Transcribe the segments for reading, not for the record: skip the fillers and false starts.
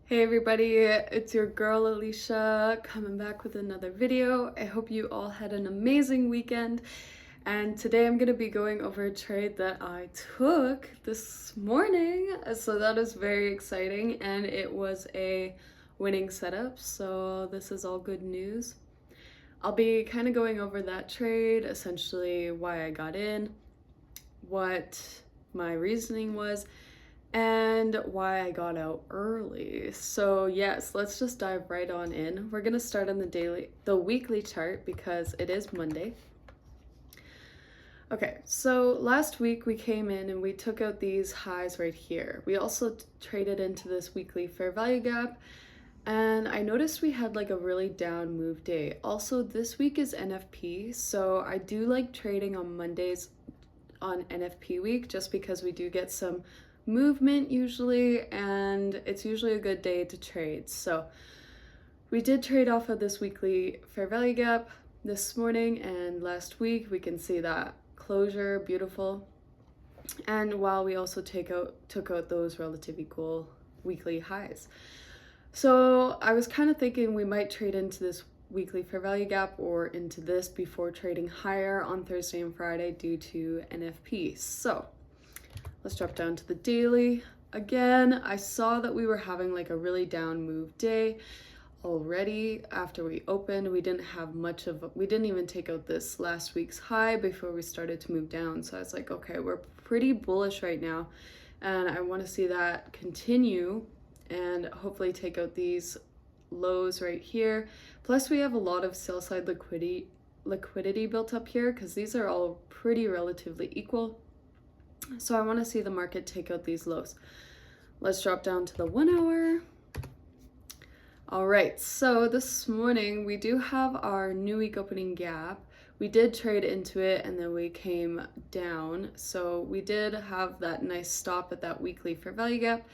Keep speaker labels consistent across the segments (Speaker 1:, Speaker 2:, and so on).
Speaker 1: Hey everybody, it's your girl Alicia coming back with another video. I hope you all had an amazing weekend, and today I'm going to be going over a trade that I took this morning. So that is very exciting, and it was a winning setup, so this is all good news. I'll be kind of going over that trade, essentially why I got in, what my reasoning was, and why I got out early. So yes, let's just dive right on in. We're gonna start on the weekly chart because it is Monday. Okay, so last week we came in and we took out these highs right here. We also traded into this weekly fair value gap, and I noticed we had like a really down move day. Also, this week is NFP, so I do like trading on Mondays on NFP week just because we do get some movement usually, and it's usually a good day to trade. So we did trade off of this weekly fair value gap this morning, and last week we can see that closure, beautiful. And while we also took out those relative equal weekly highs. So I was kind of thinking we might trade into this weekly fair value gap or into this before trading higher on Thursday and Friday due to NFP. So let's drop down to the daily. Again, I saw that we were having like a really down move day already after we opened. We didn't even take out this last week's high before we started to move down. So I was like, okay, we're pretty bullish right now, and I want to see that continue and hopefully take out these lows right here. Plus we have a lot of sell side liquidity built up here because these are all pretty relatively equal. So I want to see the market take out these lows. Let's drop down to the 1 hour. All right, so this morning we do have our new week opening gap. We did trade into it and then we came down. So we did have that nice stop at that weekly fair value gap,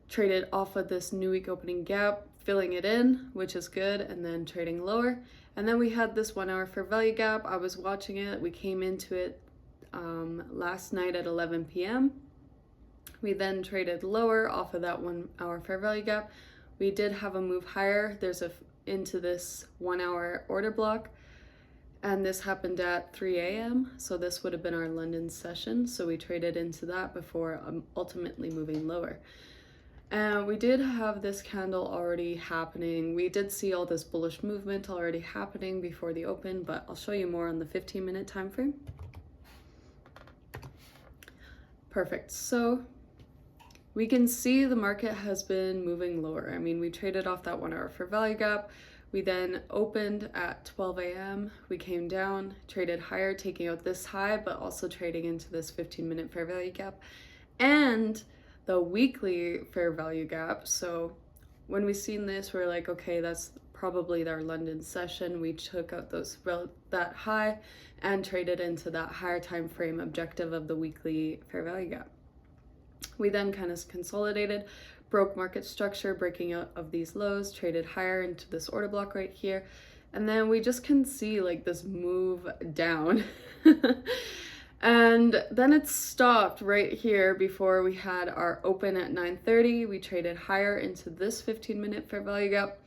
Speaker 1: traded off of this new week opening gap, filling it in, which is good, and then trading lower. And then we had this 1 hour fair value gap. I was watching it. We came into it last night at 11 p.m. We then traded lower off of that 1 hour fair value gap. We did have a move higher. There's into this 1 hour order block, and this happened at 3 a.m. So this would have been our London session. So we traded into that before ultimately moving lower. And we did have this candle already happening. We did see all this bullish movement already happening before the open, but I'll show you more on the 15-minute time frame. Perfect. So we can see the market has been moving lower. I mean, we traded off that 1 hour fair value gap. We then opened at 12 a.m. We came down, traded higher, taking out this high, but also trading into this 15-minute fair value gap and the weekly fair value gap. So when we seen this, we're like, okay, that's probably our London session. We took out that high and traded into that higher time frame objective of the weekly fair value gap. We then kind of consolidated, broke market structure, breaking out of these lows, traded higher into this order block right here, and then we just can see like this move down. And then it stopped right here before we had our open at 9:30. We traded higher into this 15-minute fair value gap.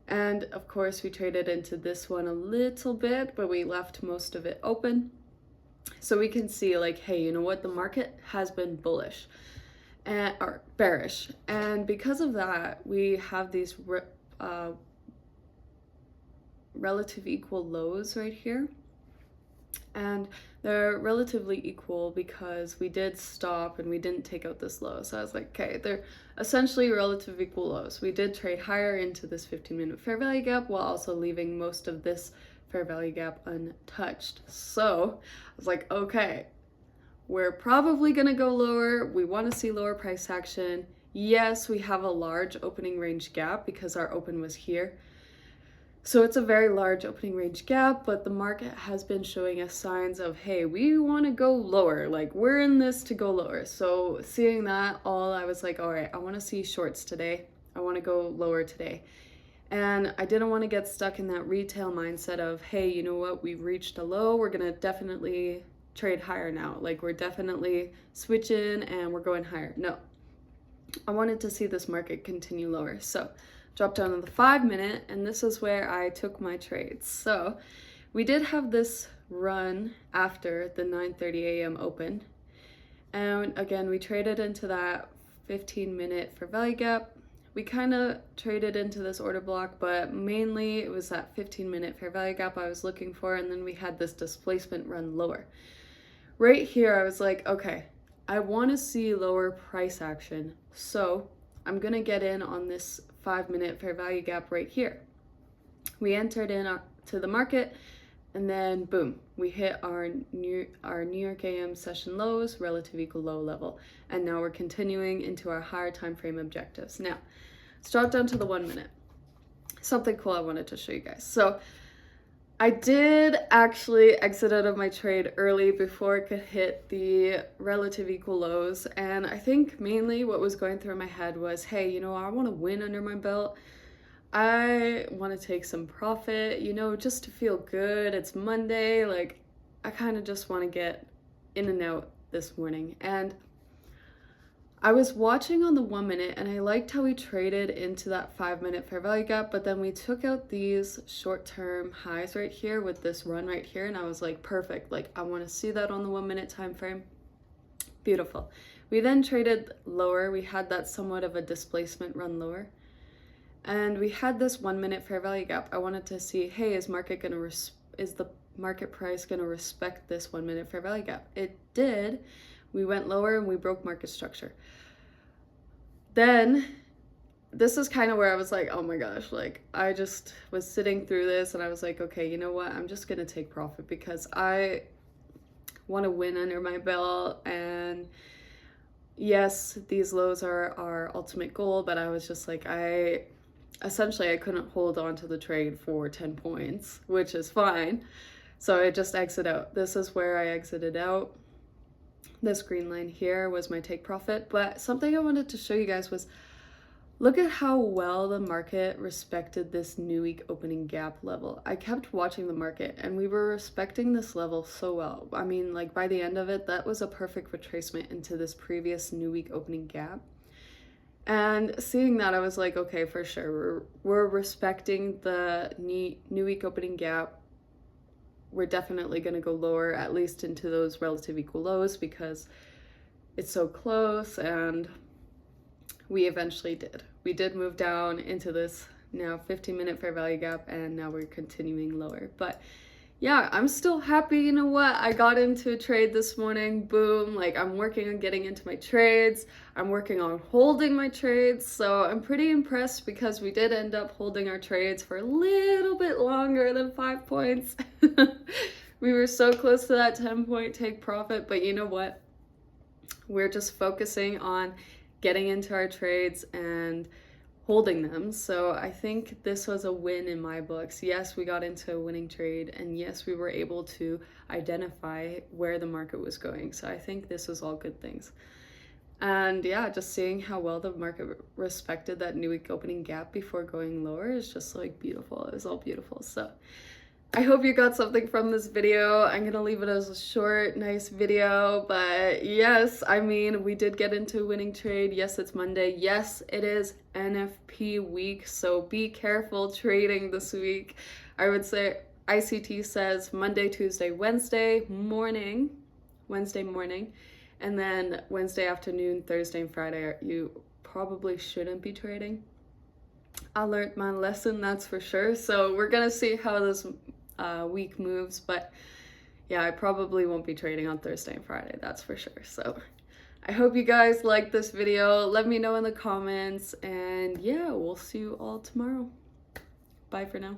Speaker 1: And of course we traded into this one a little bit, but we left most of it open. So we can see like, hey, you know what? The market has been bullish or bearish. And because of that, we have these relative equal lows right here. And they're relatively equal because we did stop and we didn't take out this low. So I was like, okay, they're essentially relative equal lows. We did trade higher into this 15-minute fair value gap while also leaving most of this fair value gap untouched. So I was like, okay, we're probably gonna go lower. We want to see lower price action. Yes, we have a large opening range gap because our open was here. So it's a very large opening range gap, but the market has been showing us signs of, hey, we want to go lower. Like, we're in this to go lower. So seeing that I was like, all right, I want to see shorts today. I want to go lower today. And I didn't want to get stuck in that retail mindset of, hey, you know what? We've reached a low. We're going to definitely trade higher now. Like, we're definitely switching and we're going higher. No. I wanted to see this market continue lower. So dropped down to the 5-minute, and this is where I took my trades. So we did have this run after the 9:30 a.m. open. And again, we traded into that 15-minute for value gap. We kind of traded into this order block, but mainly it was that 15-minute fair value gap I was looking for, and then we had this displacement run lower. Right here, I was like, okay, I want to see lower price action, so I'm going to get in on this 5-minute fair value gap right here. We entered in to the market, and then boom, we hit our New York AM session lows, relative equal low level, and now we're continuing into our higher time frame objectives. Now, let's drop down to the 1-minute. Something cool I wanted to show you guys. So I did actually exit out of my trade early before it could hit the relative equal lows, and I think mainly what was going through my head was, hey, you know, I want to win under my belt. I want to take some profit, you know, just to feel good. It's Monday, like I kind of just want to get in and out this morning. And I was watching on the 1-minute, and I liked how we traded into that 5-minute fair value gap, but then we took out these short-term highs right here with this run right here, and I was like, perfect, like I want to see that on the 1-minute time frame. Beautiful. We then traded lower. We had that somewhat of a displacement run lower. And we had this 1-minute fair value gap. I wanted to see, hey, is the market price gonna respect this 1-minute fair value gap? It did. We went lower and we broke market structure. Then this is kind of where I was like, oh my gosh, like I just was sitting through this and I was like, okay, you know what? I'm just gonna take profit because I want to win under my belt. And yes, these lows are our ultimate goal, but I was just like, essentially I couldn't hold on to the trade for 10 points, which is fine. So I just exit out. This is where I exited out. This green line here was my take profit. But something I wanted to show you guys was, look at how well the market respected this new week opening gap level. I kept watching the market and we were respecting this level so well. I mean, like by the end of it, that was a perfect retracement into this previous new week opening gap. And seeing that, I was like, okay, for sure, we're respecting the new week opening gap. We're definitely going to go lower, at least into those relative equal lows, because it's so close. And we eventually did. We did move down into this now 15-minute fair value gap, and now we're continuing lower. But yeah, I'm still happy. You know what? I got into a trade this morning. Boom. Like I'm working on getting into my trades. I'm working on holding my trades. So I'm pretty impressed because we did end up holding our trades for a little bit longer than 5 points. We were so close to that 10-point take profit, but you know what? We're just focusing on getting into our trades and holding them. So I think this was a win in my books. Yes, we got into a winning trade, and yes, we were able to identify where the market was going. So I think this was all good things. And yeah, just seeing how well the market respected that new week opening gap before going lower is just like beautiful. It was all beautiful. So I hope you got something from this video. I'm gonna leave it as a short, nice video, but yes, I mean, we did get into a winning trade. Yes, it's Monday. Yes, it is NFP week, so be careful trading this week. I would say ICT says Monday, Tuesday, Wednesday morning, and then Wednesday afternoon, Thursday, and Friday, you probably shouldn't be trading. I learned my lesson, that's for sure. So we're gonna see how this week moves, but yeah, I probably won't be trading on Thursday and Friday, that's for sure. So I hope you guys liked this video. Let me know in the comments, and yeah, we'll see you all tomorrow. Bye for now.